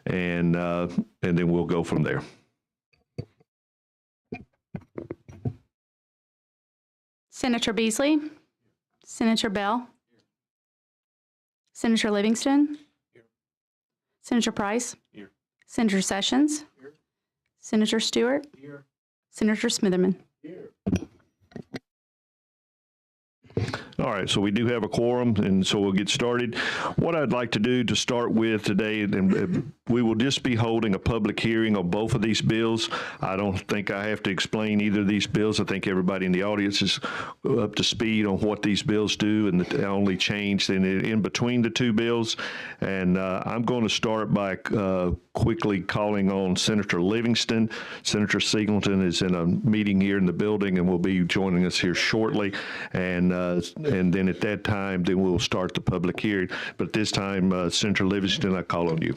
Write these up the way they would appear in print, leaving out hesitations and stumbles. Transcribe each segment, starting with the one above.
and then we'll go from there. Senator Beasley, Senator Bell, Senator Livingston, Senator Price, Here. Senator Sessions, Here. Senator Stewart, Here. Senator Smitherman. Here. All right, so we do have a quorum, and so we'll get started. What I'd like to do to start with today, and we will just be holding a public hearing on both of these bills. I don't think I have to explain either of these bills. I think everybody in the audience is up to speed on what these bills do and the only change in between the two bills. And I'm going to start by quickly calling on Senator Livingston. Senator Singleton is in a meeting here in the building and will be joining us here shortly. And then at that time, then we'll start the public hearing. But this time, Senator Livingston, I call on you.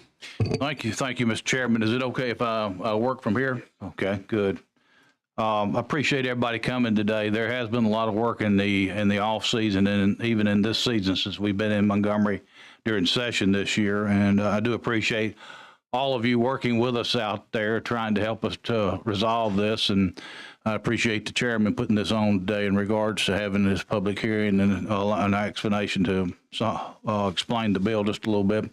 Thank you, Mr. Chairman. Is it okay if I work from here? Okay, good. I appreciate everybody coming today. There has been a lot of work in the off season and even in this season since we've been in Montgomery during session this year. And I do appreciate all of you working with us out there, trying to help us to resolve this. And I appreciate the chairman putting this on today in regards to having this public hearing and an explanation to explain the bill just a little bit.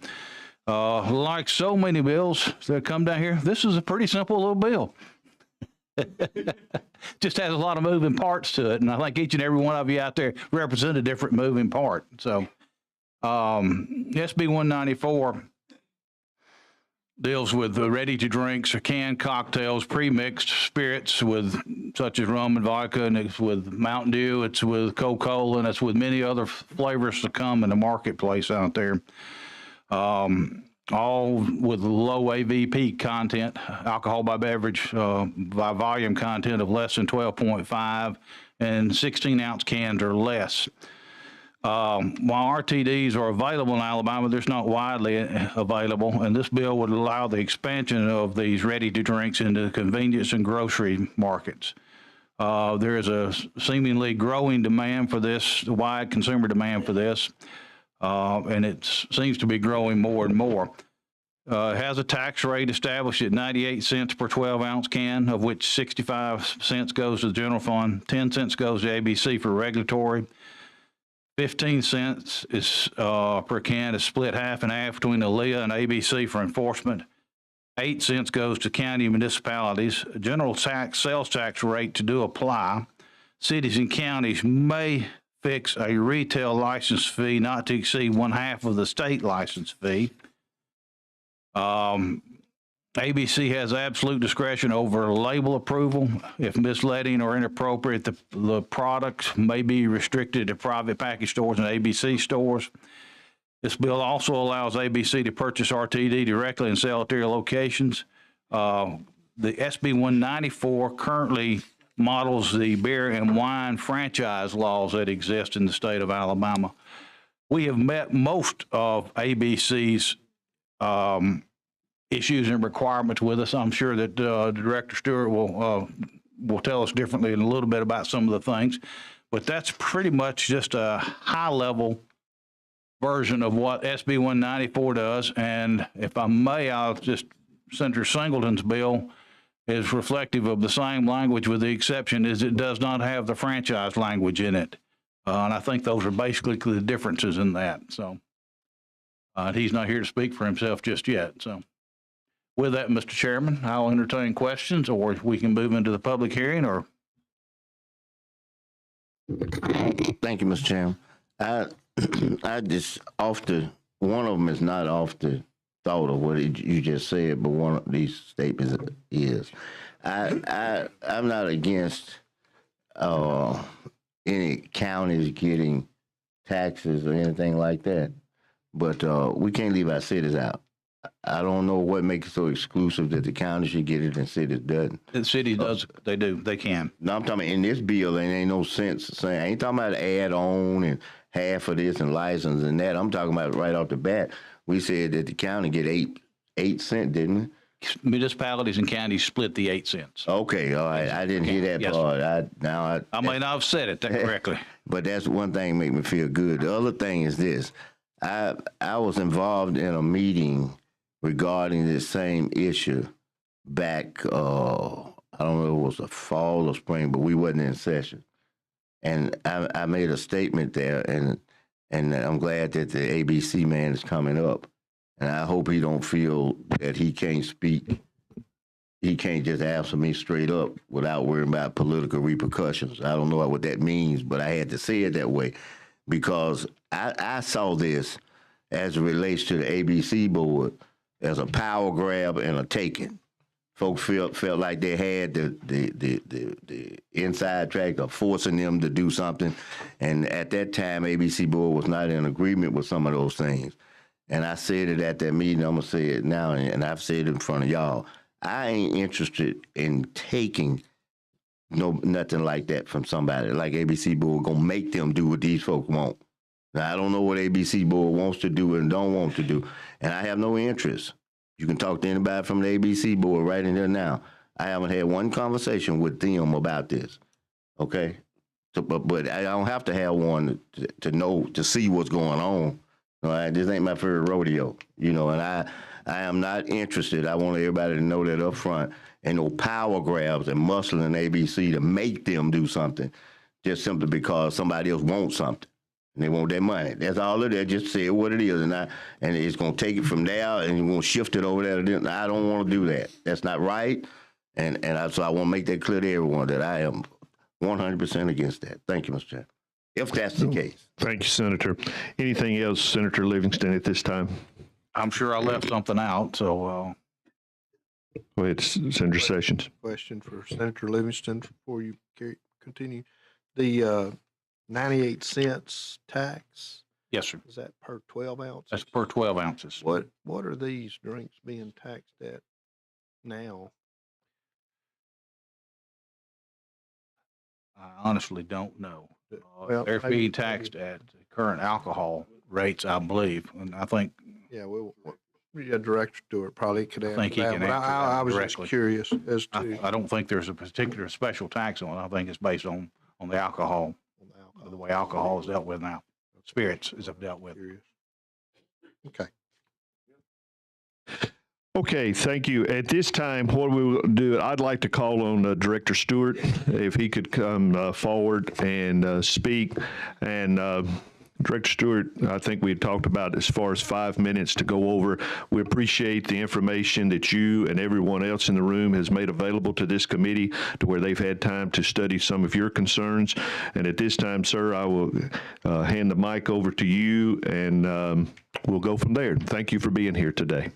Like so many bills that come down here, this is a pretty simple little bill. Just has a lot of moving parts to it, and I think each and every one of you out there represent a different moving part. So, SB 194 deals with the ready-to-drinks or canned cocktails, pre-mixed spirits with such as rum and vodka, and it's with Mountain Dew, it's with Coca-Cola, and it's with many other flavors to come in the marketplace out there. All with low ABV content, alcohol by beverage, by volume content of less than 12.5 and 16-ounce cans or less. While RTDs are available in Alabama, they're not widely available, and this bill would allow the expansion of these ready-to-drinks into the convenience and grocery markets. There is a seemingly growing demand for this, wide consumer demand for this, and it seems to be growing more and more. It has a tax rate established at 98 cents per 12-ounce can, of which 65 cents goes to the general fund, 10 cents goes to ABC for regulatory, 15 cents is per can is split half and half between ALEA and ABC for enforcement. 8 cents goes to county municipalities. General tax, sales tax rate to do apply. Cities and counties may fix a retail license fee not to exceed 1/2 of the state license fee. ABC has absolute discretion over label approval. If misleading or inappropriate, the product may be restricted to private package stores and ABC stores. This bill also allows ABC to purchase RTD directly and sell at their locations. The SB 194 currently models the beer and wine franchise laws that exist in the state of Alabama. We have met most of ABC's issues and requirements with us. I'm sure that Director Stewart will tell us differently in a little bit about some of the things, but that's pretty much just a high-level version of what SB 194 does. And if I may, Senator Singleton's bill is reflective of the same language, with the exception is it does not have the franchise language in it. And I think those are basically the differences in that. So he's not here to speak for himself just yet. So with that, Mr. Chairman, I'll entertain questions, or we can move into the public hearing. Or thank you, Mr. Chairman. I just one of them is not off the thought of what you just said, but one of these statements is. I'm not against any counties getting taxes or anything like that, but we can't leave our cities out. I don't know what makes it so exclusive that the county should get it and cities doesn't. The city does, they do, they can. No, I'm talking about in this bill, there ain't no sense saying, I ain't talking about add on and half of this and license and that. I'm talking about right off the bat. We said that the county get 8 cents, didn't we? Municipalities and counties split the 8 cents. Okay, all right. I didn't hear that yes. part. I may not have said it that correctly. But that's one thing make me feel good. The other thing is this. I was involved in a meeting regarding this same issue back, I don't know if it was the fall or spring, but we wasn't in session. And I made a statement there, and I'm glad that the ABC man is coming up. And I hope he don't feel that he can't speak. He can't just answer me straight up without worrying about political repercussions. I don't know what that means, but I had to say it that way because I saw this as it relates to the ABC board as a power grab and a taking. Folks felt like they had the inside track of forcing them to do something. And at that time, ABC board was not in agreement with some of those things. And I said it at that meeting, I'm gonna say it now, and I've said it in front of y'all. I ain't interested in taking nothing like that from somebody like ABC board gonna make them do what these folks want. Now, I don't know what ABC board wants to do and don't want to do, and I have no interest. You can talk to anybody from the ABC board right in there now. I haven't had one conversation with them about this, okay? So, but I don't have to have one to know, to see what's going on. All right? This ain't my first rodeo, you know, and I am not interested. I want everybody to know that up front. And no power grabs and muscling ABC to make them do something just simply because somebody else wants something. And they want their money. That's all of that. Just say what it is, and it's gonna take it from there, and you're gonna shift it over there. I don't want to do that. That's not right. So I want to make that clear to everyone that I am 100% against that. Thank you, Mr. Chairman. If that's the case. Thank you, Senator. Anything else, Senator Livingston, at this time? I'm sure I left something out, so Go ahead, Senator Sessions. Question for Senator Livingston before you continue. The 98 cents tax, yes, sir. is that per 12 ounces? That's per 12 ounces. What are these drinks being taxed at now? I honestly don't know. Well, They're maybe- being taxed at current alcohol rates, I believe, and I think Yeah, Director Stewart probably could answer think he that, can but answer I that was directly. just curious as to I don't think there's a particular special tax on it. I think it's based on the alcohol, on the alcohol. the way alcohol is dealt with now. Spirits is dealt with. Curious. Okay. Okay, thank you. At this time, what we will do, I'd like to call on Director Stewart, if he could come forward and speak. And Director Stewart, I think we had talked about as far as 5 minutes to go over. We appreciate the information that you and everyone else in the room has made available to this committee to where they've had time to study some of your concerns. And at this time, sir, I will hand the mic over to you, and we'll go from there. Thank you for being here today.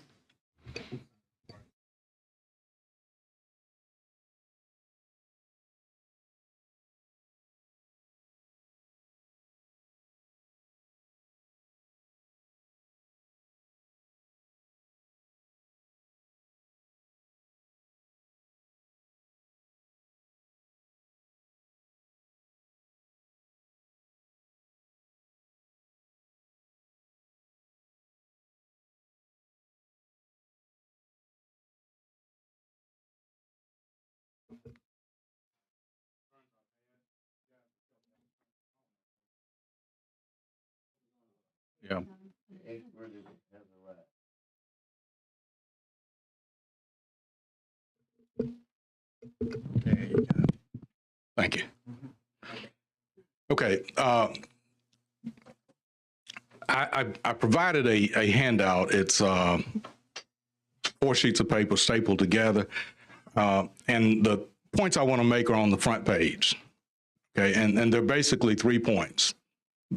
Yeah. Thank you. Okay. I provided a handout. It's 4 sheets of paper stapled together. And the points I want to make are on the front page. Okay. And they're basically 3 points.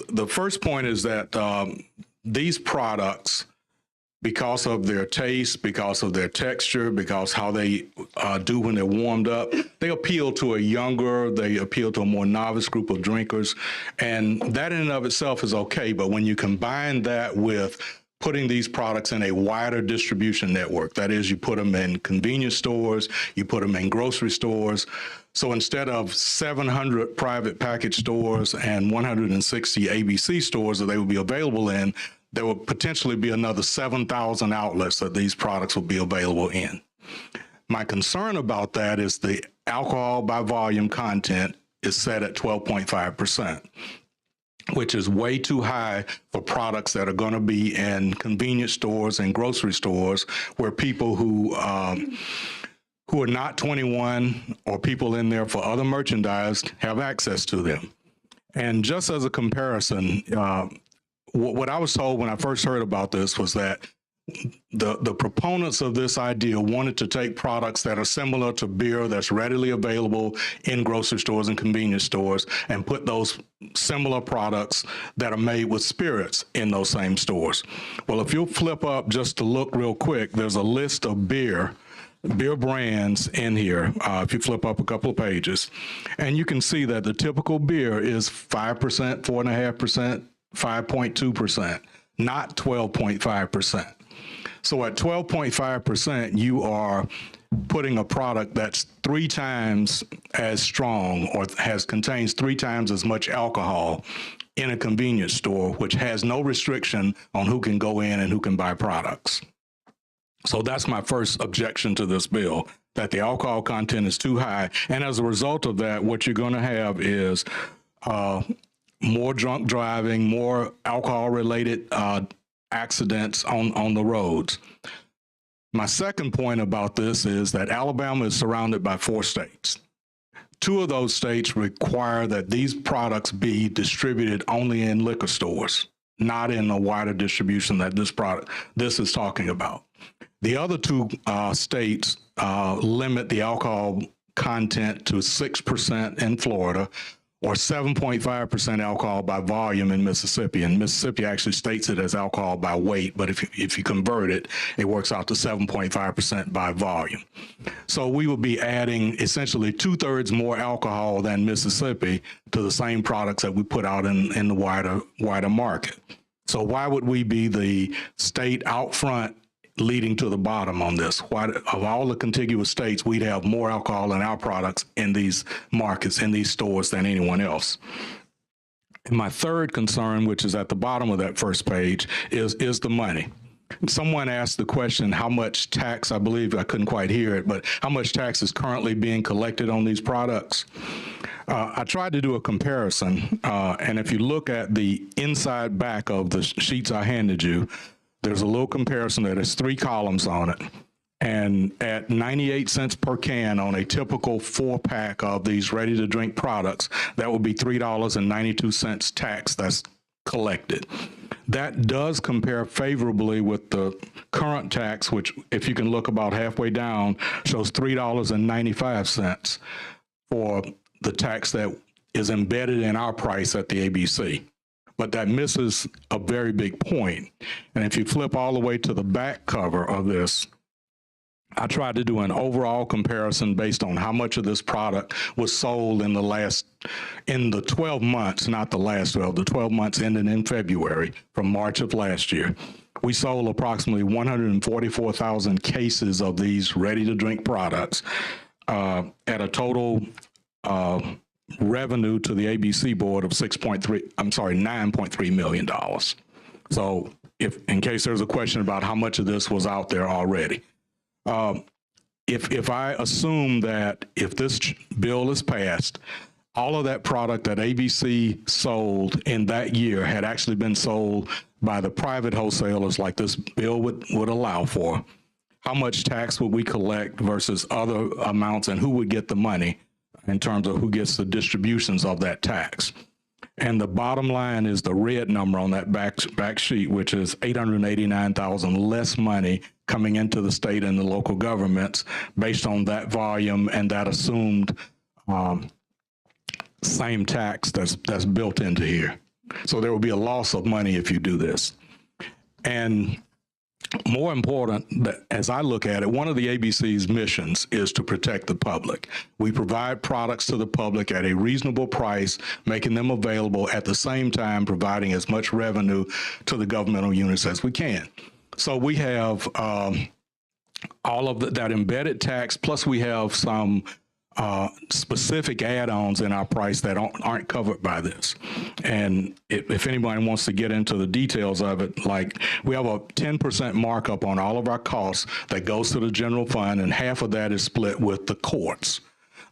The first point is that these products, because of their taste, because of their texture, because how they do when they're warmed up, they appeal to they appeal to a more novice group of drinkers. And that in and of itself is okay. But when you combine that with putting these products in a wider distribution network, that is, you put them in convenience stores, you put them in grocery stores. So instead of 700 private package stores and 160 ABC stores that they would be available in, there would potentially be another 7,000 outlets that these products will be available in. My concern about that is the alcohol by volume content is set at 12.5%. which is way too high for products that are going to be in convenience stores and grocery stores where people who are not 21 or people in there for other merchandise have access to them. And just as a comparison, what I was told when I first heard about this was that the proponents of this idea wanted to take products that are similar to beer that's readily available in grocery stores and convenience stores and put those similar products that are made with spirits in those same stores. Well, if you'll flip up just to look real quick, there's a list of beer brands in here. If you flip up a couple of pages, and you can see that the typical beer is 5%, 4.5%, 5.2%, not 12.5%. So at 12.5%, you are putting a product that's 3 times as strong or contains 3 times as much alcohol in a convenience store, which has no restriction on who can go in and who can buy products. So that's my first objection to this bill, that the alcohol content is too high. And as a result of that, what you're going to have is more drunk driving, more alcohol-related accidents on the roads. My second point about this is that Alabama is surrounded by 4 states. 2 of those states require that these products be distributed only in liquor stores, not in a wider distribution that this is talking about. The other 2 states limit the alcohol content to 6% in Florida, or 7.5% alcohol by volume in Mississippi. And Mississippi actually states it as alcohol by weight, but if you convert it, it works out to 7.5% by volume. So we will be adding essentially 2/3 more alcohol than Mississippi to the same products that we put out in the wider market. So why would we be the state out front leading to the bottom on this? Why, of all the contiguous states, we'd have more alcohol in our products in these markets, in these stores, than anyone else. And my third concern, which is at the bottom of that first page, is the money. Someone asked the question, how much tax, I believe, I couldn't quite hear it, but how much tax is currently being collected on these products? I tried to do a comparison, and if you look at the inside back of the sheets I handed you, there's a little comparison that has 3 columns on it. And at 98 cents per can on a typical 4-pack of these ready-to-drink products, that would be $3.92 tax that's collected. That does compare favorably with the current tax, which, if you can look about halfway down, shows $3.95 for the tax that is embedded in our price at the ABC. But that misses a very big point. And if you flip all the way to the back cover of this, I tried to do an overall comparison based on how much of this product was sold in the 12 months, not the last 12, the 12 months ending in February from March of last year. We sold approximately 144,000 cases of these ready-to-drink products at a total revenue to the ABC board of $9.3 million. So in case there's a question about how much of this was out there already. If I assume that if this bill is passed, all of that product that ABC sold in that year had actually been sold by the private wholesalers like this bill would allow for, how much tax would we collect versus other amounts, and who would get the money in terms of who gets the distributions of that tax? And the bottom line is the red number on that back sheet, which is $889,000 less money coming into the state and the local governments based on that volume and that assumed same tax that's built into here. So there will be a loss of money if you do this. And more important, as I look at it, one of the ABC's missions is to protect the public. We provide products to the public at a reasonable price, making them available at the same time, providing as much revenue to the governmental units as we can. So we have all of that embedded tax, plus we have some specific add-ons in our price that aren't covered by this. And if anybody wants to get into the details of it, like we have a 10% markup on all of our costs that goes to the general fund, and half of that is split with the courts.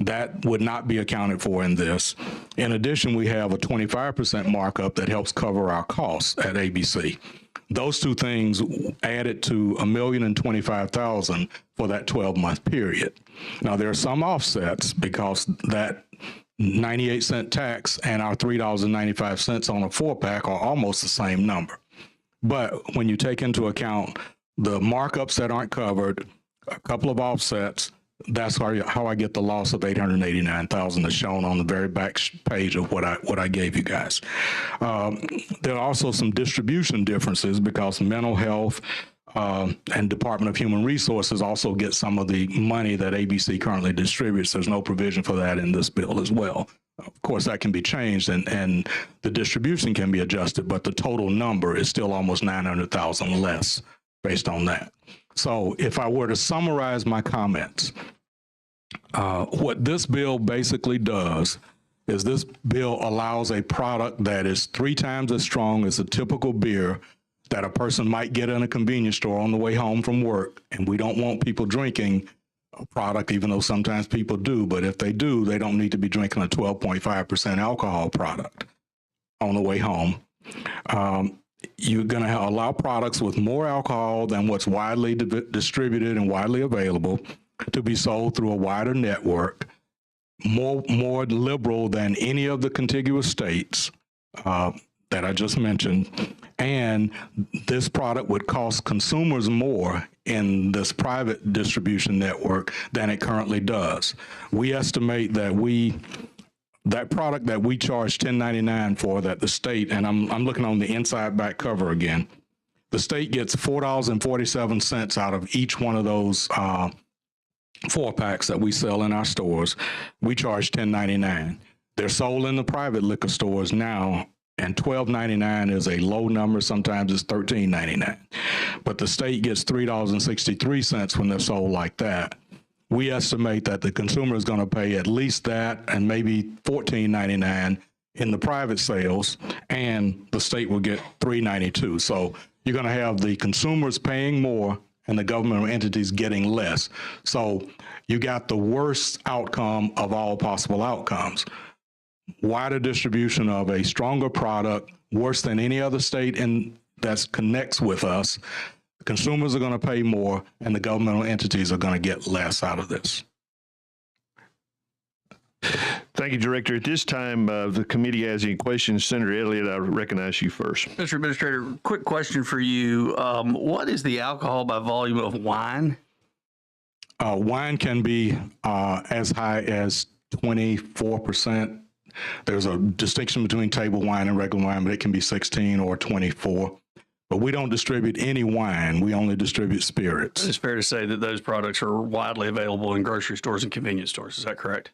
That would not be accounted for in this. In addition, we have a 25% markup that helps cover our costs at ABC. Those two things added to $1,025,000 for that 12-month period. Now, there are some offsets because that 98-cent tax and our $3.95 on a 4-pack are almost the same number. But when you take into account the markups that aren't covered, a couple of offsets, that's how I get the loss of $889,000 that's shown on the very back page of what I gave you guys. There are also some distribution differences because mental health and Department of Human Resources also get some of the money that ABC currently distributes. There's no provision for that in this bill as well. Of course, that can be changed and the distribution can be adjusted, but the total number is still almost $900,000 less based on that. So if I were to summarize my comments, what this bill basically does is this bill allows a product that is 3 times as strong as a typical beer that a person might get in a convenience store on the way home from work. And we don't want people drinking a product, even though sometimes people do. But if they do, they don't need to be drinking a 12.5% alcohol product on the way home. You're going to allow products with more alcohol than what's widely distributed and widely available to be sold through a wider network, more liberal than any of the contiguous states that I just mentioned. And this product would cost consumers more in this private distribution network than it currently does. We estimate that that product that we charge $10.99 for, that the state, and I'm looking on the inside back cover again, the state gets $4.47 out of each one of those 4-packs that we sell in our stores. We charge $10.99. They're sold in the private liquor stores now, and $12.99 is a low number. Sometimes it's $13.99. But the state gets $3.63 when they're sold like that. We estimate that the consumer is going to pay at least that and maybe $14.99 in the private sales, and the state will get $3.92. So you're going to have the consumers paying more and the government entities getting less. So you got the worst outcome of all possible outcomes. Wider distribution of a stronger product, worse than any other state that connects with us. Consumers are going to pay more, and the governmental entities are going to get less out of this. Thank you, Director. At this time, the committee has any questions. Senator Elliott, I recognize you first. Mr. Administrator, quick question for you. What is the alcohol by volume of wine? Wine can be as high as 24%. There's a distinction between table wine and regular wine, but it can be 16 or 24. But we don't distribute any wine. We only distribute spirits. It's fair to say that those products are widely available in grocery stores and convenience stores. Is that correct?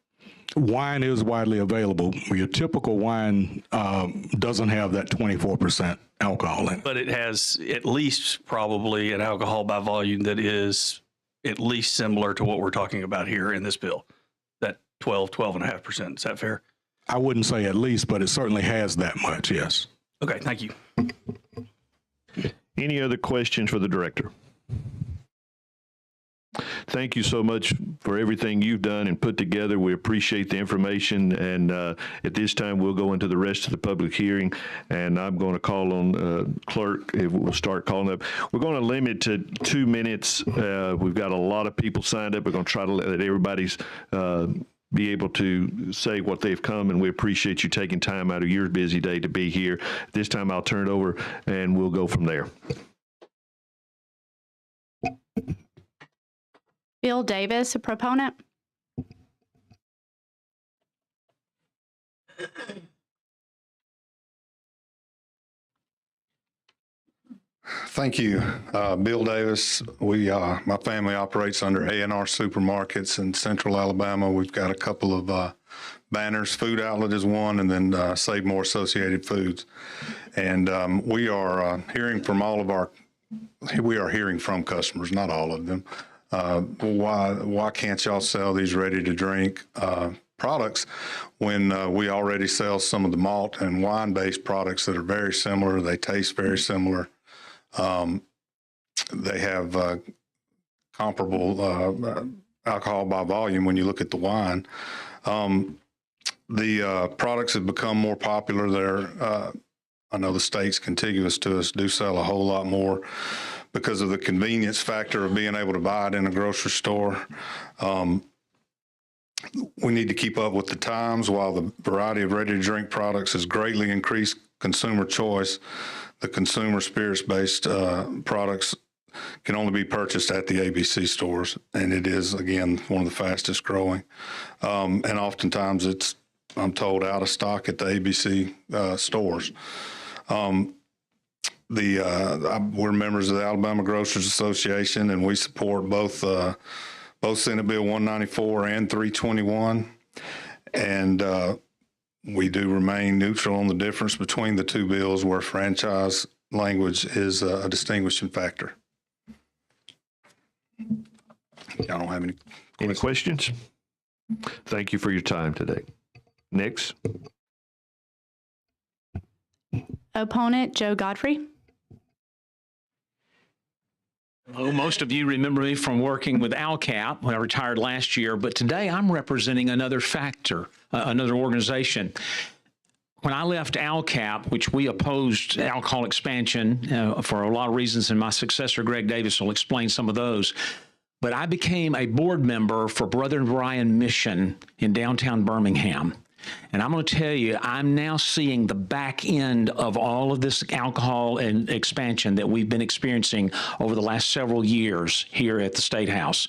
Wine is widely available. Your typical wine doesn't have that 24% alcohol in it. But it has at least probably an alcohol by volume that is at least similar to what we're talking about here in this bill, that 12.5%. Is that fair? I wouldn't say at least, but it certainly has that much, yes. Okay, thank you. Any other questions for the Director? Thank you so much for everything you've done and put together. We appreciate the information. And at this time, we'll go into the rest of the public hearing. And I'm going to call on clerk. We'll start calling up. We're going to limit to 2 minutes. We've got a lot of people signed up. We're going to try to let everybody's be able to say what they've come, and we appreciate you taking time out of your busy day to be here. This time I'll turn it over and we'll go from there. Bill Davis, a proponent. Thank you. Bill Davis. My family operates under A&R Supermarkets in Central Alabama. We've got a couple of banners. Food Outlet is one, and then Save More Associated Foods. And we are hearing from customers, not all of them. Why can't y'all sell these ready-to-drink products when we already sell some of the malt and wine-based products that are very similar? They taste very similar. They have comparable alcohol by volume when you look at the wine. The products have become more popular there. I know the states contiguous to us do sell a whole lot more because of the convenience factor of being able to buy it in a grocery store. We need to keep up with the times. While the variety of ready-to-drink products has greatly increased consumer choice, the consumer spirits-based products can only be purchased at the ABC stores, and it is, again, one of the fastest growing. And oftentimes it's, I'm told, out of stock at the ABC stores. We're members of the Alabama Grocers Association, and we support both Senate Bill 194 and 321. And we do remain neutral on the difference between the two bills, where franchise language is a distinguishing factor. Y'all don't have any questions? Thank you for your time today. Next. Opponent, Joe Godfrey. Well, most of you remember me from working with ALCAP when I retired last year, but today I'm representing another factor, another organization. When I left ALCAP, which we opposed alcohol expansion for a lot of reasons, and my successor, Greg Davis, will explain some of those, but I became a board member for Brother Brian Mission in downtown Birmingham. And I'm going to tell you, I'm now seeing the back end of all of this alcohol and expansion that we've been experiencing over the last several years here at the State House.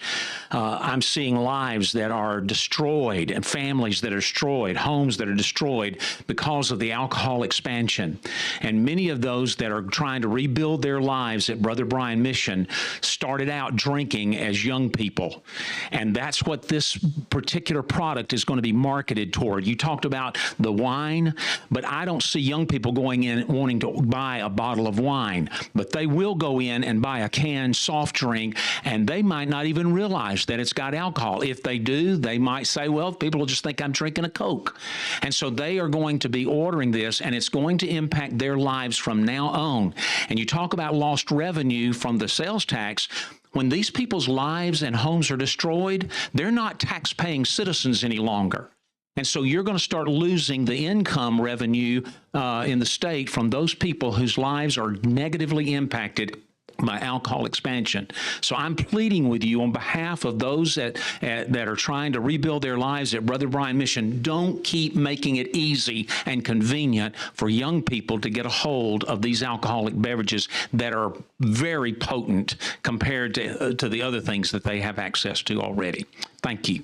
I'm seeing lives that are destroyed and families that are destroyed, homes that are destroyed because of the alcohol expansion. And many of those that are trying to rebuild their lives at Brother Brian Mission started out drinking as young people. And that's what this particular product is going to be marketed toward. You talked about the wine, but I don't see young people going in wanting to buy a bottle of wine, but they will go in and buy a canned soft drink, and they might not even realize that it's got alcohol. If they do, they might say, well, people will just think I'm drinking a Coke. And so they are going to be ordering this, and it's going to impact their lives from now on. And you talk about lost revenue from the sales tax. When these people's lives and homes are destroyed, they're not tax-paying citizens any longer. And so you're going to start losing the income revenue in the state from those people whose lives are negatively impacted by alcohol expansion. So I'm pleading with you on behalf of those that are trying to rebuild their lives at Brother Brian Mission, don't keep making it easy and convenient for young people to get a hold of these alcoholic beverages that are very potent compared to the other things that they have access to already. Thank you.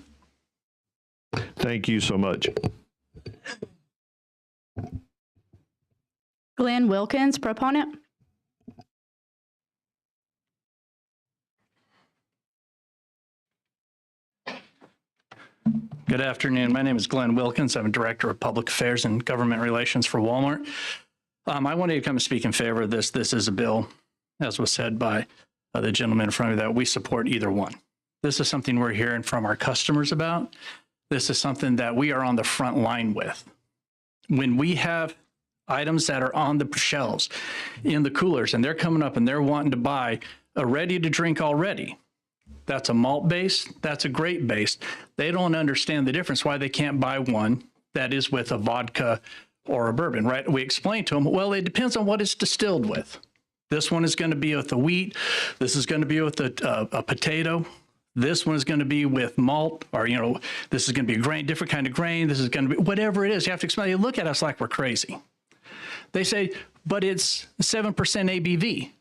Thank you so much. Glenn Wilkins, proponent. Good afternoon. My name is Glenn Wilkins. I'm Director of Public Affairs and Government Relations for Walmart. I wanted to come and speak in favor of this. This is a bill, as was said by the gentleman in front of me, that we support either one. This is something we're hearing from our customers about. This is something that we are on the front line with. When we have items that are on the shelves in the coolers and they're coming up and they're wanting to buy a ready to drink already, that's a malt base, that's a grape base. They don't understand the difference, why they can't buy one that is with a vodka or a bourbon, right? We explain to them, well, it depends on what it's distilled with. This one is going to be with the wheat. This is going to be with a potato. This one is going to be with malt, or, you know, this is going to be a grain, different kind of grain. This is going to be whatever it is. You have to explain. They look at us like we're crazy. They say, but it's 7% ABV.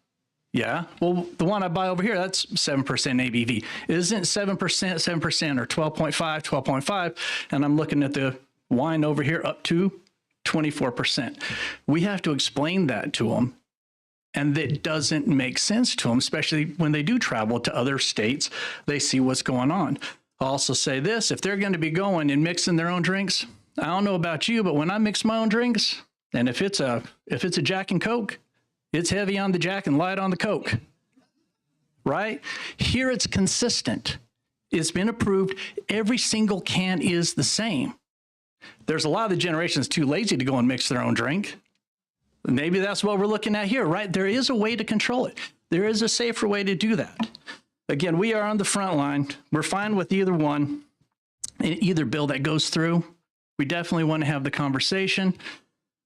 Yeah, well, the one I buy over here, that's 7% ABV. Isn't 7%, 7%, or 12.5, 12.5? And I'm looking at the wine over here up to 24%. We have to explain that to them. And it doesn't make sense to them, especially when they do travel to other states. They see what's going on. I'll also say this, if they're going to be going and mixing their own drinks, I don't know about you, but when I mix my own drinks, and if it's a Jack and Coke, it's heavy on the Jack and light on the Coke, right? Here it's consistent. It's been approved. Every single can is the same. There's a lot of the generations too lazy to go and mix their own drink. Maybe that's what we're looking at here, right? There is a way to control it. There is a safer way to do that. Again, we are on the front line. We're fine with either one, either bill that goes through. We definitely want to have the conversation.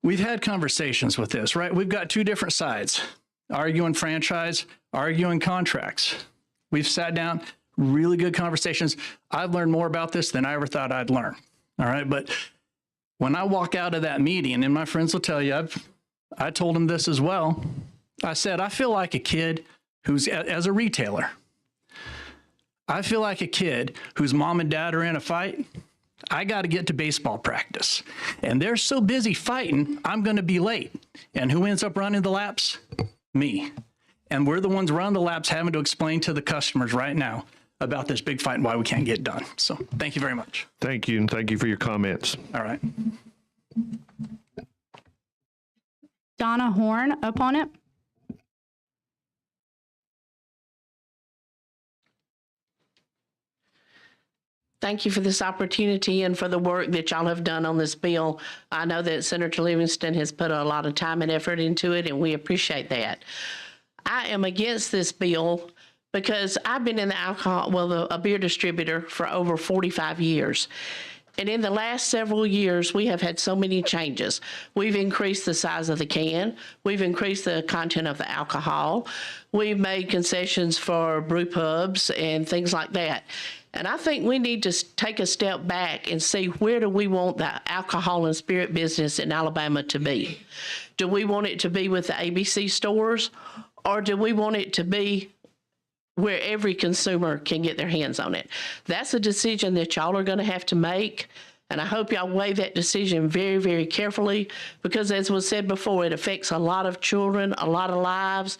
We've had conversations with this, right? We've got two different sides, arguing franchise, arguing contracts. We've sat down, really good conversations. I've learned more about this than I ever thought I'd learn. All right. But when I walk out of that meeting, and my friends will tell you, I told them this as well. I said, I feel like a kid who's, as a retailer, I feel like a kid whose mom and dad are in a fight. I got to get to baseball practice. And they're so busy fighting, I'm going to be late. And who ends up running the laps? Me. And we're the ones running the laps having to explain to the customers right now about this big fight and why we can't get done. So thank you very much. Thank you, and thank you for your comments. All right. Donna Horn, opponent. Thank you for this opportunity and for the work that y'all have done on this bill. I know that Senator Livingston has put a lot of time and effort into it, and we appreciate that. I am against this bill because I've been in the a beer distributor for over 45 years. And in the last several years, we have had so many changes. We've increased the size of the can. We've increased the content of the alcohol. We've made concessions for brew pubs and things like that. And I think we need to take a step back and see, where do we want the alcohol and spirit business in Alabama to be? Do we want it to be with the ABC stores, or do we want it to be where every consumer can get their hands on it? That's a decision that y'all are going to have to make. And I hope y'all weigh that decision very, very carefully, because as was said before, it affects a lot of children, a lot of lives.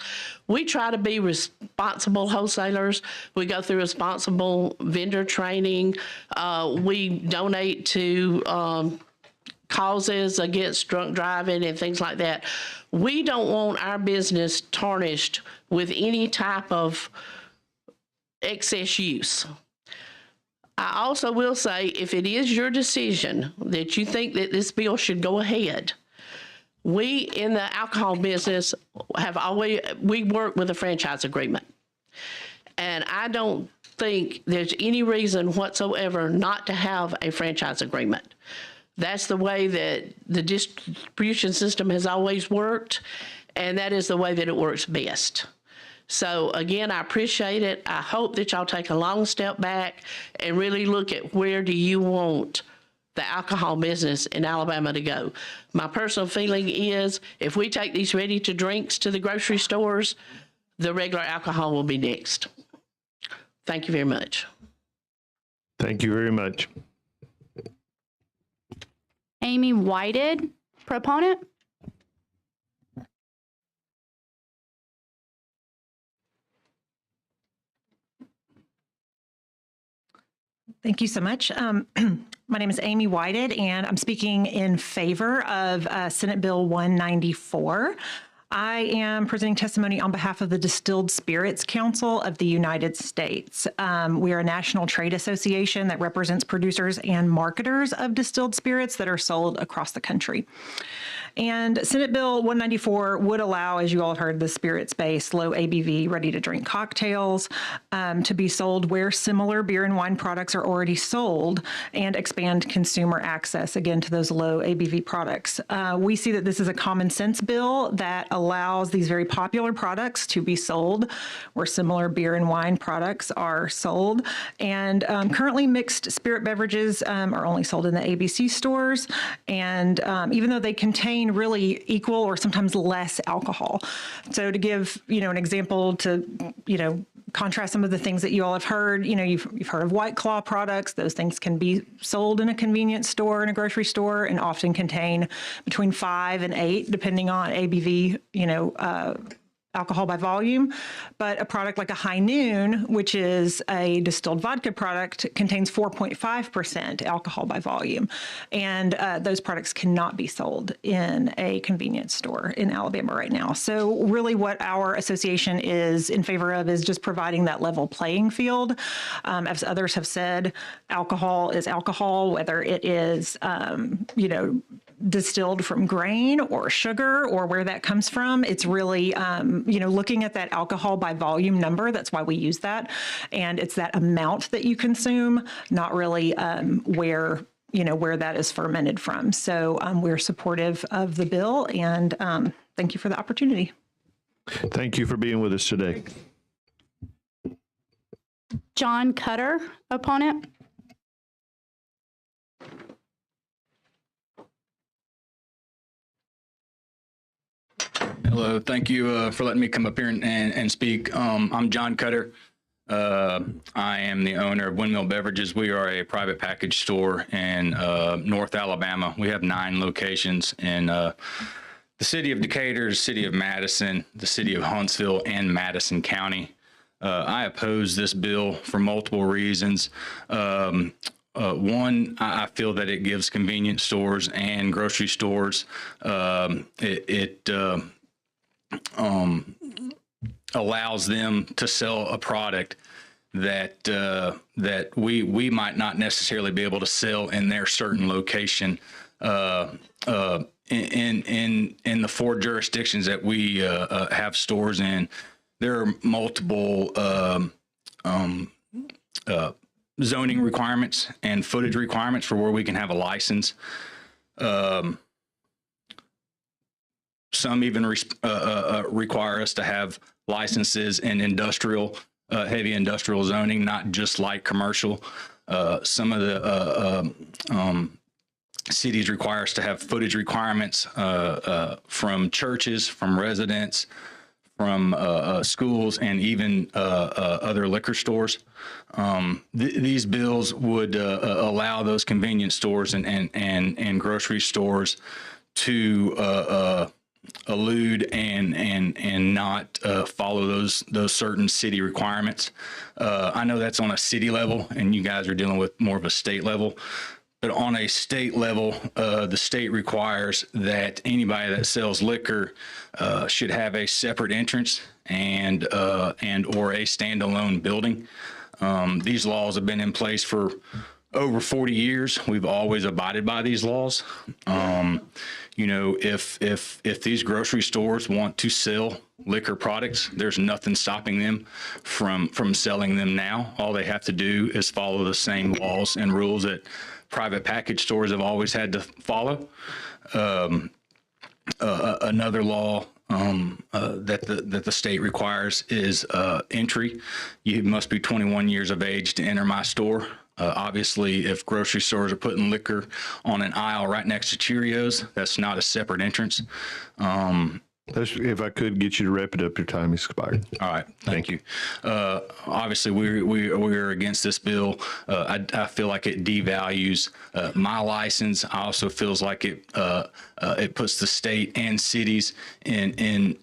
We try to be responsible wholesalers. We go through responsible vendor training. We donate to causes against drunk driving and things like that. We don't want our business tarnished with any type of excess use. I also will say, if it is your decision that you think that this bill should go ahead, we in the alcohol business we work with a franchise agreement. And I don't think there's any reason whatsoever not to have a franchise agreement. That's the way that the distribution system has always worked, and that is the way that it works best. So again, I appreciate it. I hope that y'all take a long step back and really look at, where do you want the alcohol business in Alabama to go? My personal feeling is, if we take these ready to drinks to the grocery stores, the regular alcohol will be next. Thank you very much. Thank you very much. Amy Whited, proponent. Thank you so much. My name is Amy Whited, and I'm speaking in favor of Senate Bill 194. I am presenting testimony on behalf of the Distilled Spirits Council of the United States. We are a national trade association that represents producers and marketers of distilled spirits that are sold across the country. And Senate Bill 194 would allow, as you all heard, the spirits-based, low ABV, ready-to-drink cocktails to be sold where similar beer and wine products are already sold, and expand consumer access, again, to those low ABV products. We see that this is a common sense bill that allows these very popular products to be sold where similar beer and wine products are sold. And currently, mixed spirit beverages are only sold in the ABC stores. And even though they contain really equal or sometimes less alcohol. So to give, an example to, contrast some of the things that you all have heard, you've heard of White Claw products. Those things can be sold in a convenience store, in a grocery store, and often contain between 5 and 8, depending on ABV, alcohol by volume. But a product like a High Noon, which is a distilled vodka product, contains 4.5% alcohol by volume. And those products cannot be sold in a convenience store in Alabama right now. So really what our association is in favor of is just providing that level playing field. As others have said, alcohol is alcohol, whether it is, distilled from grain or sugar or where that comes from. It's really, looking at that alcohol by volume number. That's why we use that. And it's that amount that you consume, not really where that is fermented from. So we're supportive of the bill, and thank you for the opportunity. Thank you for being with us today. John Cutter, opponent. Hello, thank you for letting me come up here and speak. I'm John Cutter. I am the owner of Windmill Beverages. We are a private package store in North Alabama. We have 9 locations in the city of Decatur, the city of Madison, the city of Huntsville, and Madison County. I oppose this bill for multiple reasons. One, I feel that it gives convenience stores and grocery stores, it allows them to sell a product that that we might not necessarily be able to sell in their certain location. In the 4 jurisdictions that we have stores in, there are multiple zoning requirements and footage requirements for where we can have a license. Some even require us to have licenses in industrial, heavy industrial zoning, not just light commercial. Some of the cities require us to have footage requirements from churches, from residents, from schools, and even other liquor stores. These bills would allow those convenience stores and grocery stores to elude and not follow those certain city requirements. I know that's on a city level, and you guys are dealing with more of a state level. But on a state level, the state requires that anybody that sells liquor should have a separate entrance and or a standalone building. These laws have been in place for over 40 years. We've always abided by these laws. If these grocery stores want to sell liquor products, there's nothing stopping them from selling them now. All they have to do is follow the same laws and rules that private package stores have always had to follow. Another law that the state requires is entry. You must be 21 years of age to enter my store. Obviously, if grocery stores are putting liquor on an aisle right next to Cheerios, that's not a separate entrance. If I could get you to wrap it up, your time is expired. All right, thank you. Obviously, we're against this bill. I feel like it devalues my license. I also feels like it puts the state and cities in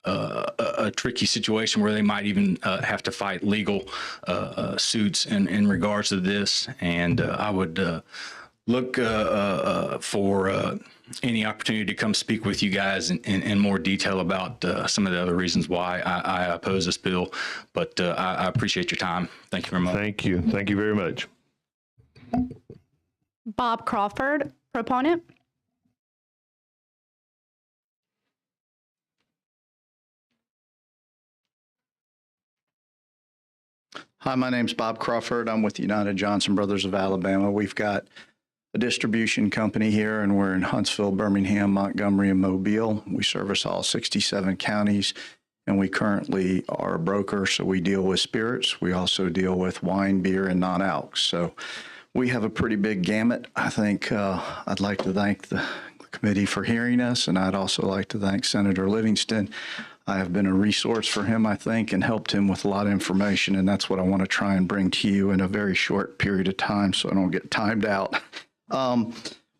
a tricky situation where they might even have to fight legal suits in regards to this. And I would look for any opportunity to come speak with you guys in more detail about some of the other reasons why I oppose this bill. But I appreciate your time. Thank you very much. Thank you. Thank you very much. Bob Crawford, proponent. Hi, my name's Bob Crawford. I'm with United Johnson Brothers of Alabama. We've got a distribution company here, and we're in Huntsville, Birmingham, Montgomery, and Mobile. We service all 67 counties, and we currently are a broker, so we deal with spirits. We also deal with wine, beer, and non-alcs. So we have a pretty big gamut. I think I'd like to thank the committee for hearing us, and I'd also like to thank Senator Livingston. I have been a resource for him, I think, and helped him with a lot of information, and that's what I want to try and bring to you in a very short period of time so I don't get timed out.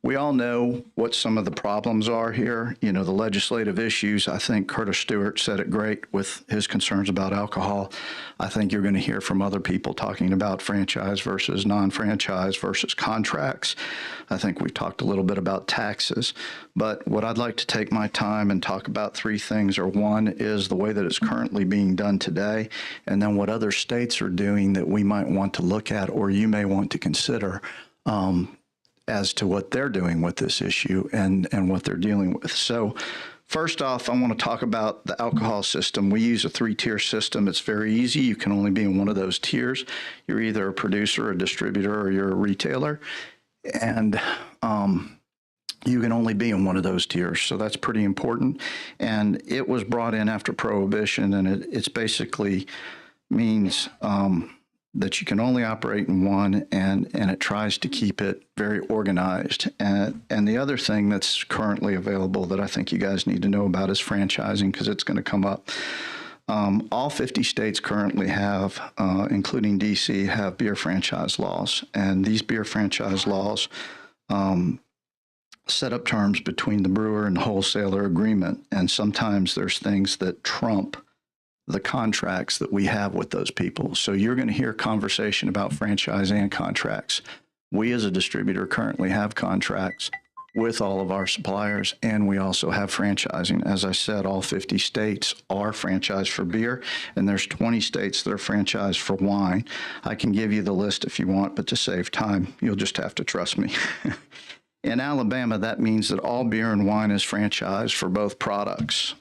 We all know what some of the problems are here. You know, the legislative issues. I think Curtis Stewart said it great with his concerns about alcohol. I think you're going to hear from other people talking about franchise versus non-franchise versus contracts. I think we talked a little bit about taxes. But what I'd like to take my time and talk about 3 things are: one is the way that it's currently being done today, and then what other states are doing that we might want to look at or you may want to consider. as to what they're doing with this issue and what they're dealing with. So first off, I want to talk about the alcohol system. We use a 3-tier system. It's very easy. You can only be in one of those tiers. You're either a producer, a distributor, or you're a retailer. And you can only be in one of those tiers. So that's pretty important. And it was brought in after Prohibition, and it's basically means that you can only operate in one, and it tries to keep it very organized. And the other thing that's currently available that I think you guys need to know about is franchising, because it's going to come up. All 50 states currently have, including DC, have beer franchise laws. And these beer franchise laws set up terms between the brewer and the wholesaler agreement. And sometimes there's things that trump the contracts that we have with those people. So you're going to hear conversation about franchise and contracts. We as a distributor currently have contracts with all of our suppliers, and we also have franchising. As I said, all 50 states are franchised for beer, and there's 20 states that are franchised for wine. I can give you the list if you want, but to save time, you'll just have to trust me. In Alabama, that means that all beer and wine is franchised for both products.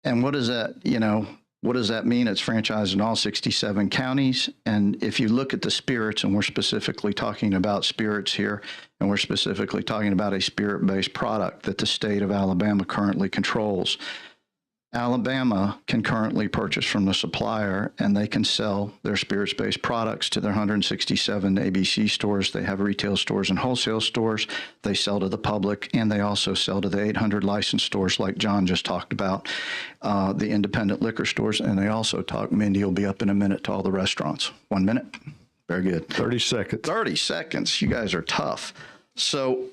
And what does that, what does that mean? It's franchised in all 67 counties. And if you look at the spirits, and we're specifically talking about spirits here, and we're specifically talking about a spirit-based product that the state of Alabama currently controls. Alabama can currently purchase from the supplier, and they can sell their spirits-based products to their 167 ABC stores. They have retail stores and wholesale stores. They sell to the public, and they also sell to the 800 licensed stores like John just talked about, the independent liquor stores, and they also talk, Mindy will be up in a minute, to all the restaurants. 1 minute? Very good. 30 seconds. 30 seconds. You guys are tough. So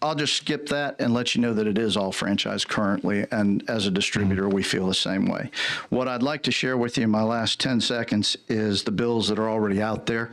I'll just skip that and let you know that it is all franchised currently, and as a distributor, we feel the same way. What I'd like to share with you in my last 10 seconds is the bills that are already out there.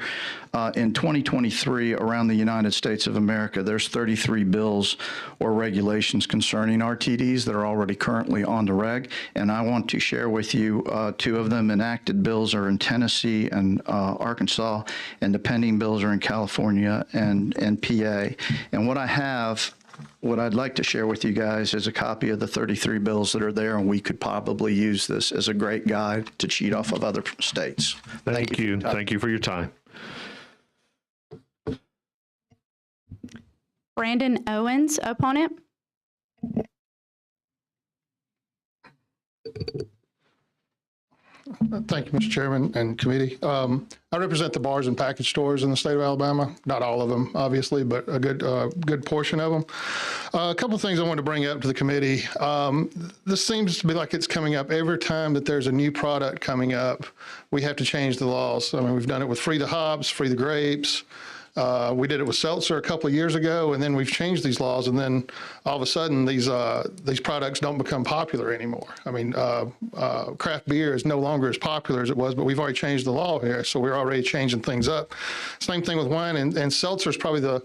In 2023, around the United States of America, there's 33 bills or regulations concerning RTDs that are already currently on the reg, and I want to share with you 2 of them. Enacted bills are in Tennessee and Arkansas, and the pending bills are in California and PA. And what I'd like to share with you guys is a copy of the 33 bills that are there, and we could probably use this as a great guide to cheat off of other states. Thank you. Thank you for your time. Brandon Owens, opponent. Thank you, Mr. Chairman and committee. I represent the bars and package stores in the state of Alabama. Not all of them, obviously, but a good portion of them. A couple of things I want to bring up to the committee. This seems to be like it's coming up every time that there's a new product coming up. We have to change the laws. I mean, we've done it with Free the Hops, Free the Grapes. We did it with seltzer a couple of years ago, and then we've changed these laws, and then all of a sudden these products don't become popular anymore. I mean, craft beer is no longer as popular as it was, but we've already changed the law here, so we're already changing things up. Same thing with wine, and seltzer is probably the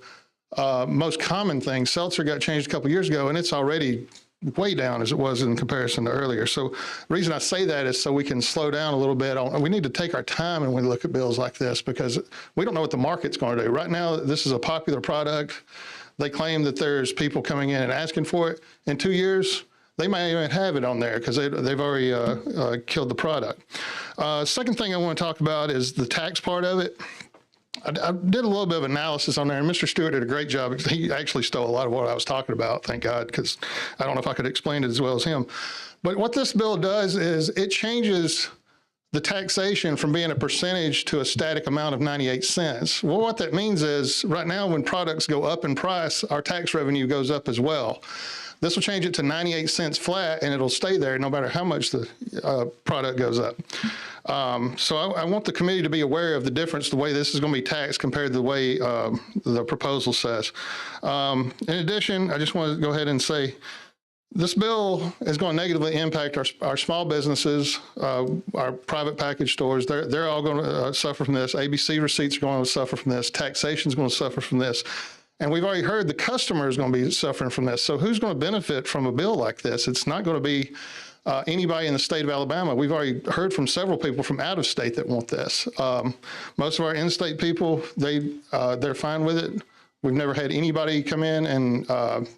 most common thing. Seltzer got changed a couple of years ago, and it's already way down as it was in comparison to earlier. So the reason I say that is so we can slow down a little bit. We need to take our time when we look at bills like this, because we don't know what the market's going to do. Right now, this is a popular product. They claim that there's people coming in and asking for it. In 2 years, they may even have it on there because they've already killed the product. Second thing I want to talk about is the tax part of it. I did a little bit of analysis on there, and Mr. Stewart did a great job. He actually stole a lot of what I was talking about, thank God, because I don't know if I could explain it as well as him. But what this bill does is it changes the taxation from being a percentage to a static amount of 98 cents. Well, what that means is right now when products go up in price, our tax revenue goes up as well. This will change it to 98 cents flat, and it'll stay there no matter how much the product goes up. So I want the committee to be aware of the difference, the way this is going to be taxed compared to the way the proposal says. In addition, I just want to go ahead and say this bill is going to negatively impact our small businesses, our private package stores. They're all going to suffer from this. ABC receipts are going to suffer from this. Taxation is going to suffer from this. And we've already heard the customer is going to be suffering from this. So who's going to benefit from a bill like this? It's not going to be anybody in the state of Alabama. We've already heard from several people from out of state that want this. Most of our in-state people, they're fine with it. We've never had anybody come in and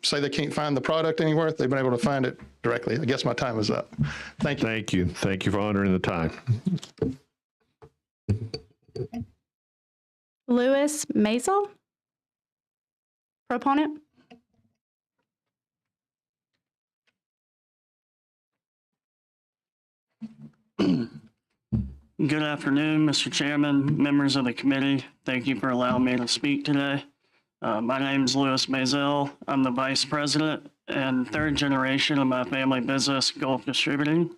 say they can't find the product anywhere. They've been able to find it directly. I guess my time is up. Thank you. Thank you. Thank you for honoring the time. Louis Maisel, proponent. Good afternoon, Mr. Chairman, members of the committee. Thank you for allowing me to speak today. My name is Louis Maisel. I'm the vice president and third generation of my family business, Gulf Distributing.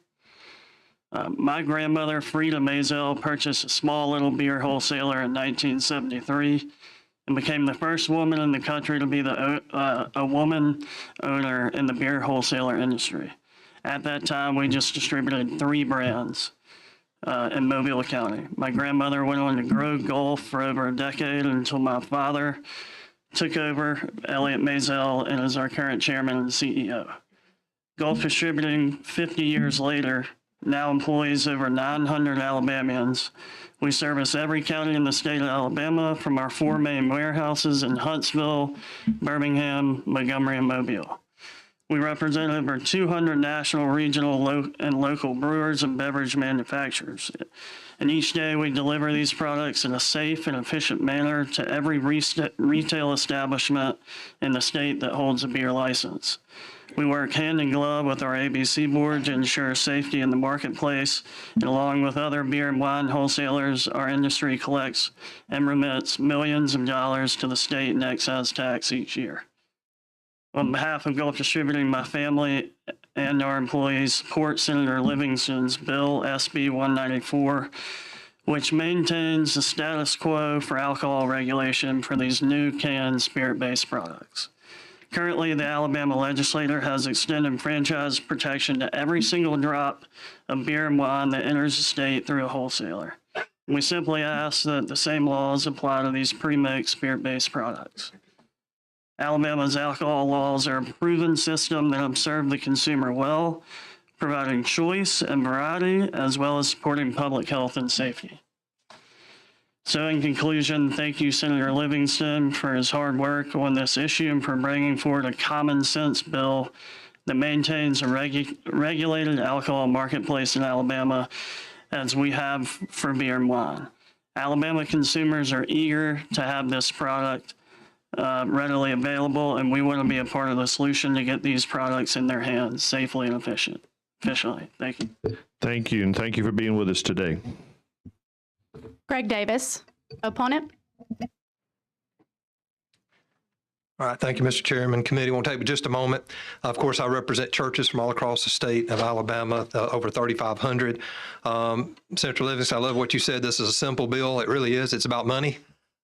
My grandmother, Frida Maisel, purchased a small little beer wholesaler in 1973 and became the first woman in the country to be a woman owner in the beer wholesaler industry. At that time, we just distributed 3 brands in Mobile County. My grandmother went on to grow Gulf for over a decade until my father took over, Elliot Maisel, and is our current chairman and CEO. Gulf Distributing, 50 years later, now employs over 900 Alabamians. We service every county in the state of Alabama from our 4 main warehouses in Huntsville, Birmingham, Montgomery, and Mobile. We represent over 200 national, regional, and local brewers and beverage manufacturers. And each day we deliver these products in a safe and efficient manner to every retail establishment in the state that holds a beer license. We work hand in glove with our ABC board to ensure safety in the marketplace, and along with other beer and wine wholesalers, our industry collects and remits millions of dollars to the state in excise tax each year. On behalf of Gulf Distributing, my family and our employees support Senator Livingston's bill, SB 194, which maintains the status quo for alcohol regulation for these new canned spirit-based products. Currently, the Alabama legislature has extended franchise protection to every single drop of beer and wine that enters the state through a wholesaler. We simply ask that the same laws apply to these pre-mixed spirit-based products. Alabama's alcohol laws are a proven system that serve the consumer well, providing choice and variety, as well as supporting public health and safety. So in conclusion, thank you, Senator Livingston, for his hard work on this issue and for bringing forward a common sense bill that maintains a regulated alcohol marketplace in Alabama, as we have for beer and wine. Alabama consumers are eager to have this product readily available, and we want to be a part of the solution to get these products in their hands safely and efficiently. Thank you. Thank you, and thank you for being with us today. Greg Davis, opponent. All right, thank you, Mr. Chairman. Committee, won't take just a moment. Of course, I represent churches from all across the state of Alabama, over 3,500. Senator Livingston, I love what you said. This is a simple bill. It really is. It's about money,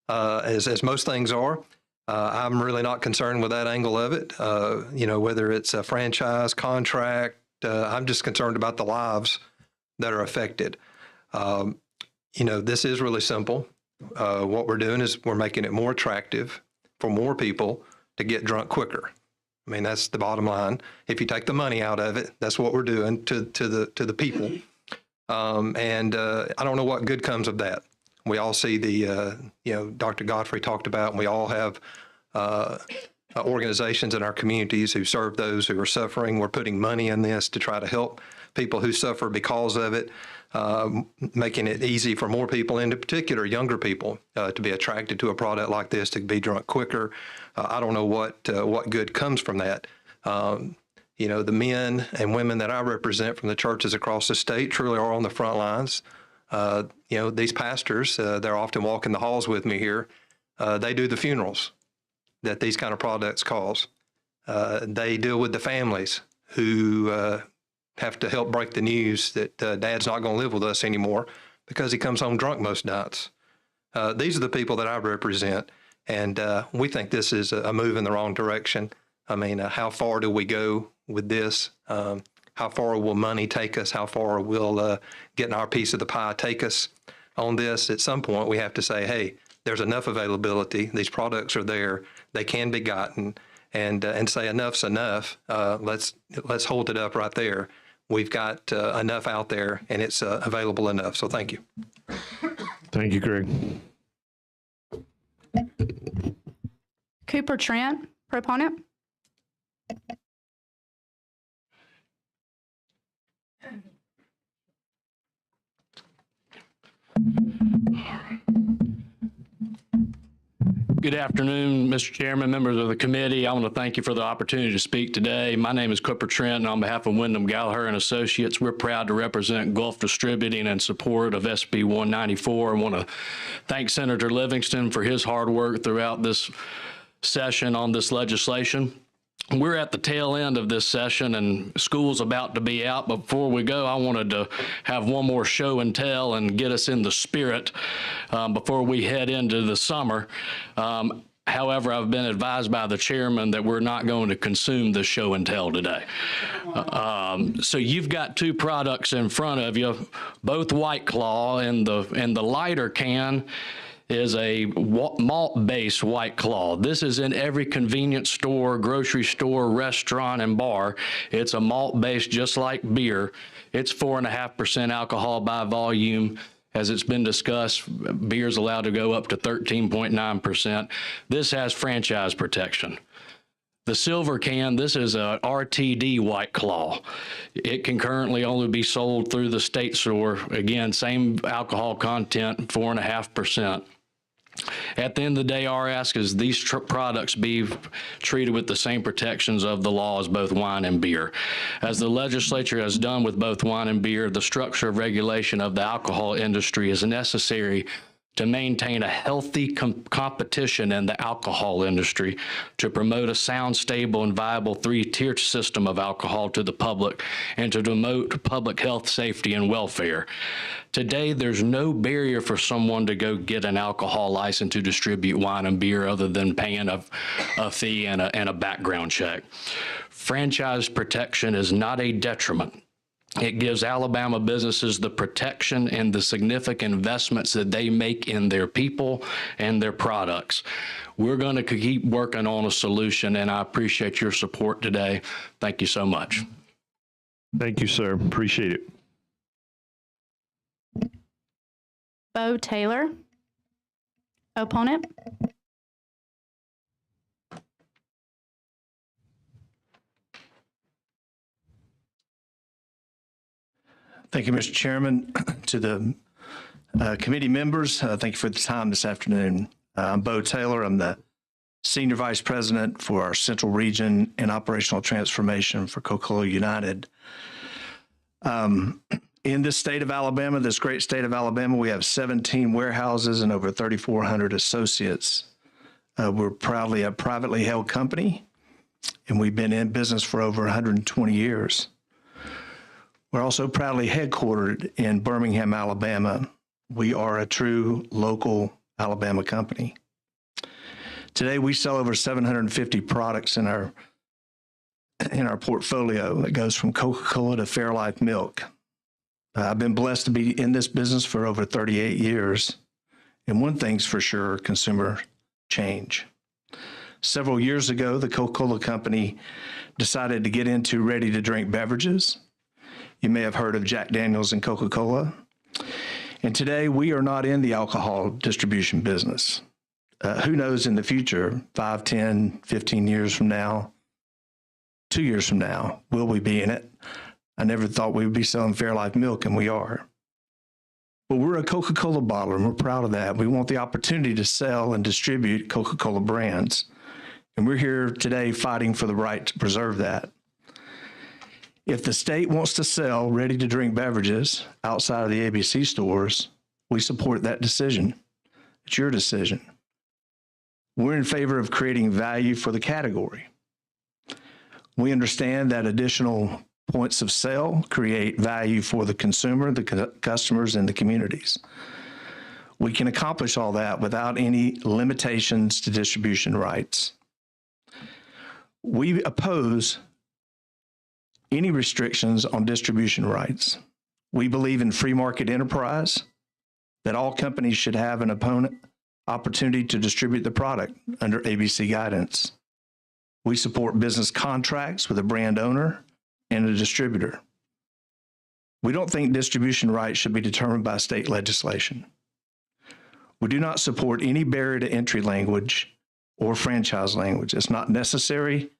as most things are. I'm really not concerned with that angle of it. Whether it's a franchise, contract, I'm just concerned about the lives that are affected. This is really simple. What we're doing is we're making it more attractive for more people to get drunk quicker. I mean, that's the bottom line. If you take the money out of it, that's what we're doing to the people. I don't know what good comes of that. We all see Dr. Godfrey talked about, and we all have organizations in our communities who serve those who are suffering. We're putting money in this to try to help people who suffer because of it, making it easy for more people, and in particular younger people, to be attracted to a product like this, to be drunk quicker. I don't know what good comes from that. The men and women that I represent from the churches across the state truly are on the front lines. These pastors, they're often walking the halls with me here. They do the funerals that these kind of products cause. They deal with the families who have to help break the news that Dad's not going to live with us anymore because he comes home drunk most nights. These are the people that I represent, and we think this is a move in the wrong direction. I mean, how far do we go with this? How far will money take us? How far will getting our piece of the pie take us on this? At some point, we have to say, hey, there's enough availability. These products are there. They can be gotten, and say enough's enough. Let's hold it up right there. we've got enough out there, and it's available enough. So thank you. Thank you, Greg. Cooper Trent, proponent. Good afternoon, Mr. Chairman, members of the committee. I want to thank you for the opportunity to speak today. My name is Cooper Trent, and on behalf of Wyndham Gallagher and Associates, we're proud to represent Gulf Distributing in support of SB 194. I want to thank Senator Livingston for his hard work throughout this session on this legislation. We're at the tail end of this session and school's about to be out. But before we go, I wanted to have one more show and tell and get us in the spirit before we head into the summer. However, I've been advised by the chairman that we're not going to consume the show and tell today. So you've got two products in front of you, both White Claw, and the lighter can is a malt-based White Claw. This is in every convenience store, grocery store, restaurant, and bar. It's a malt-based, just like beer. It's 4.5% alcohol by volume. As it's been discussed, beer is allowed to go up to 13.9%. This has franchise protection. The silver can, this is a RTD White Claw. It can currently only be sold through the state store. Again, same alcohol content, 4.5%. At the end of the day, our ask is these products be treated with the same protections of the law as both wine and beer. As the legislature has done with both wine and beer, the structure of regulation of the alcohol industry is necessary to maintain a healthy competition in the alcohol industry, to promote a sound, stable, and viable three-tier system of alcohol to the public, and to promote public health, safety, and welfare. Today, there's no barrier for someone to go get an alcohol license to distribute wine and beer other than paying a fee and a background check. Franchise protection is not a detriment. It gives Alabama businesses the protection and the significant investments that they make in their people and their products. We're going to keep working on a solution, and I appreciate your support today. Thank you so much. Thank you, sir. Appreciate it. Bo Taylor, opponent. Thank you, Mr. Chairman. To the committee members, thank you for the time this afternoon. I'm Bo Taylor. I'm the Senior Vice President for our Central Region and Operational Transformation for Coca-Cola United. In this state of Alabama, this great state of Alabama, we have 17 warehouses and over 3,400 associates. We're proudly a privately held company, and we've been in business for over 120 years. We're also proudly headquartered in Birmingham, Alabama. We are a true local Alabama company. Today, we sell over 750 products in our portfolio that goes from Coca-Cola to Fairlife Milk. I've been blessed to be in this business for over 38 years. And one thing's for sure, consumer change. Several years ago, the Coca-Cola Company decided to get into ready-to-drink beverages. You may have heard of Jack Daniels and Coca-Cola. And today, we are not in the alcohol distribution business. Who knows in the future, 5, 10, 15 years from now, 2 years from now, will we be in it? I never thought we would be selling Fairlife Milk, and we are. But we're a Coca-Cola bottler, and we're proud of that. We want the opportunity to sell and distribute Coca-Cola brands. And we're here today fighting for the right to preserve that. If the state wants to sell ready-to-drink beverages outside of the ABC stores, we support that decision. It's your decision. We're in favor of creating value for the category. We understand that additional points of sale create value for the consumer, the customers, and the communities. We can accomplish all that without any limitations to distribution rights. We oppose any restrictions on distribution rights. We believe in free market enterprise, that all companies should have an opportunity to distribute the product under ABC guidance. We support business contracts with a brand owner and a distributor. We don't think distribution rights should be determined by state legislation. We do not support any barrier to entry language or franchise language. It's not necessary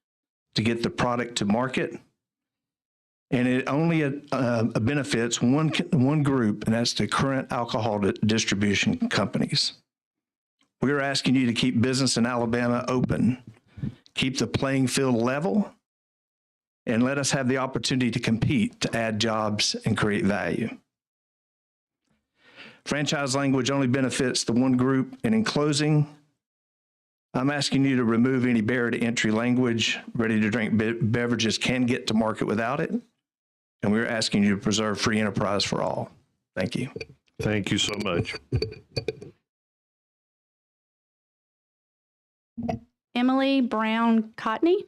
to get the product to market, and it only benefits one group, and that's the current alcohol distribution companies. We are asking you to keep business in Alabama open, keep the playing field level, and let us have the opportunity to compete, to add jobs and create value. Franchise language only benefits the one group, and in closing, I'm asking you to remove any barrier to entry language. Ready-to-drink beverages can get to market without it, and we're asking you to preserve free enterprise for all. Thank you. Thank you so much. Emily Brown Cotney.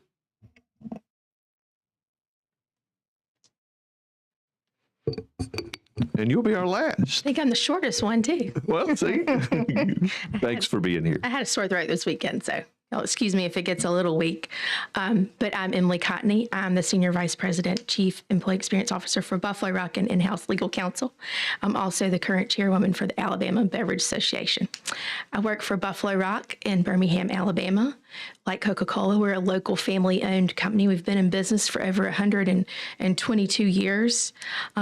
And you'll be our last. I think I'm the shortest one, too. Well, see, thanks for being here. I had a sore throat this weekend, so you'll excuse me if it gets a little weak. But I'm Emily Cotney. I'm the Senior Vice President, Chief Employee Experience Officer for Buffalo Rock and in-house legal counsel. I'm also the current chairwoman for the Alabama Beverage Association. I work for Buffalo Rock in Birmingham, Alabama. Like Coca-Cola, we're a local family-owned company. We've been in business for over 122 years.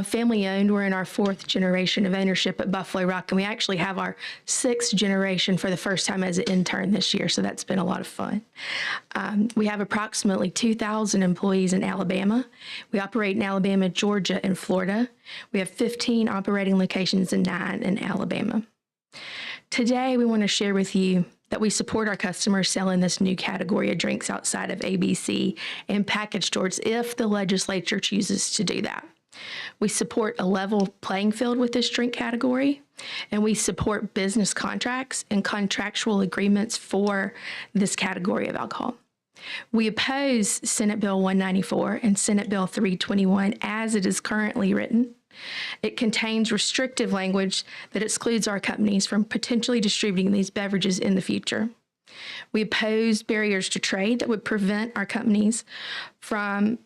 Family-owned, we're in our 4th generation of ownership at Buffalo Rock, and we actually have our 6th generation for the first time as an intern this year, so that's been a lot of fun. We have approximately 2,000 employees in Alabama. We operate in Alabama, Georgia, and Florida. We have 15 operating locations and 9 in Alabama. Today, we want to share with you that we support our customers selling this new category of drinks outside of ABC and package stores if the legislature chooses to do that. We support a level playing field with this drink category, and we support business contracts and contractual agreements for this category of alcohol. We oppose Senate Bill 194 and Senate Bill 321 as it is currently written. It contains restrictive language that excludes our companies from potentially distributing these beverages in the future. We oppose barriers to trade that would prevent our companies from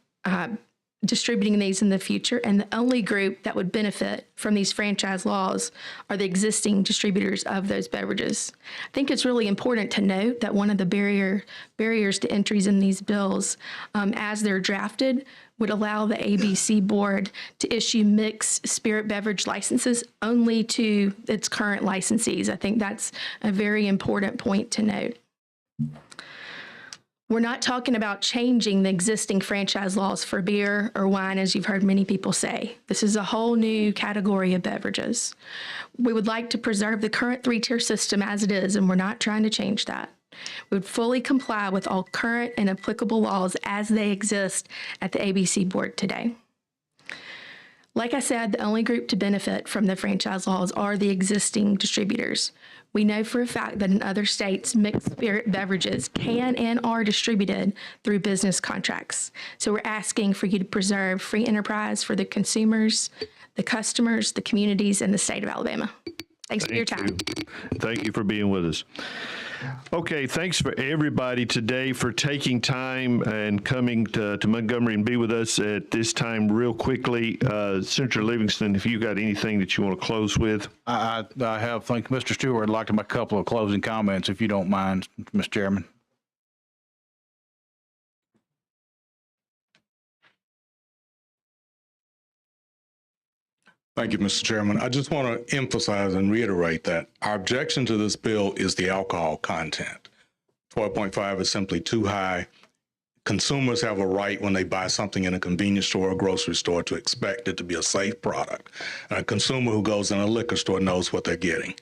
distributing these in the future, and the only group that would benefit from these franchise laws are the existing distributors of those beverages. I think it's really important to note that one of the barriers to entries in these bills, as they're drafted, would allow the ABC board to issue mixed spirit beverage licenses only to its current licensees. I think that's a very important point to note. We're not talking about changing the existing franchise laws for beer or wine, as you've heard many people say. This is a whole new category of beverages. We would like to preserve the current 3-tier system as it is, and we're not trying to change that. We would fully comply with all current and applicable laws as they exist at the ABC board today. Like I said, the only group to benefit from the franchise laws are the existing distributors. We know for a fact that in other states, mixed spirit beverages can and are distributed through business contracts. So we're asking for you to preserve free enterprise for the consumers, the customers, the communities, and the state of Alabama. Thanks for your time. Thank you for being with us. Okay, thanks for everybody today for taking time and coming to Montgomery and be with us at this time real quickly. Senator Livingston, if you got anything that you want to close with. I have, thank you, Mr. Stewart. I'd like to make a couple of closing comments, if you don't mind, Mr. Chairman. Thank you, Mr. Chairman. I just want to emphasize and reiterate that our objection to this bill is the alcohol content. 12.5 is simply too high. Consumers have a right when they buy something in a convenience store or grocery store to expect it to be a safe product. And a consumer who goes in a liquor store knows what they're getting.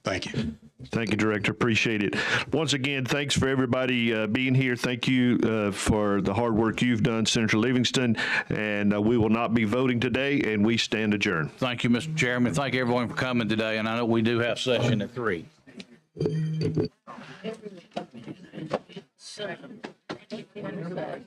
Thank you. Thank you, Director. Appreciate it. Once again, thanks for everybody being here. Thank you for the hard work you've done, Senator Livingston. And we will not be voting today, and we stand adjourned. Thank you, Mr. Chairman. Thank you, everyone, for coming today. And I know we do have session at 3.